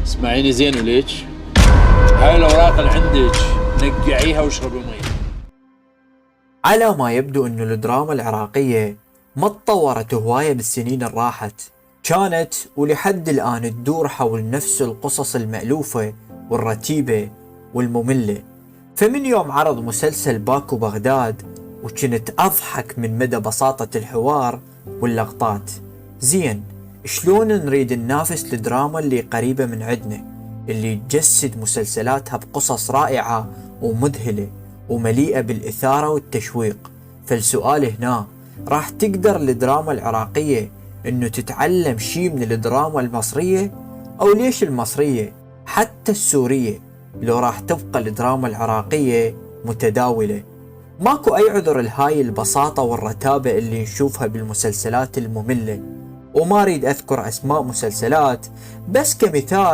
اسمعيني زين وليش؟ هاي الأوراق اللي عندك نقعيها واشربي مي. على ما يبدو أن الدراما العراقية ما تطورت هواية بالسنين الراحت، كانت ولحد الآن تدور حول نفس القصص المألوفة والرتيبة والمملة. فمن يوم عرض مسلسل باكو بغداد وكنت أضحك من مدى بساطة الحوار واللقطات. زين، شلون نريد ننافس الدراما اللي قريبة من عدنا، اللي تجسد مسلسلاتها بقصص رائعة ومذهلة ومليئة بالإثارة والتشويق؟ فالسؤال هنا، راح تقدر الدراما العراقية انه تتعلم شي من الدراما المصرية؟ او ليش المصرية حتى السورية لو راح تبقى الدراما العراقية متداولة؟ ماكو اي عذر لهاي البساطة والرتابة اللي نشوفها بالمسلسلات المملة. وما اريد اذكر اسماء مسلسلات، بس كمثال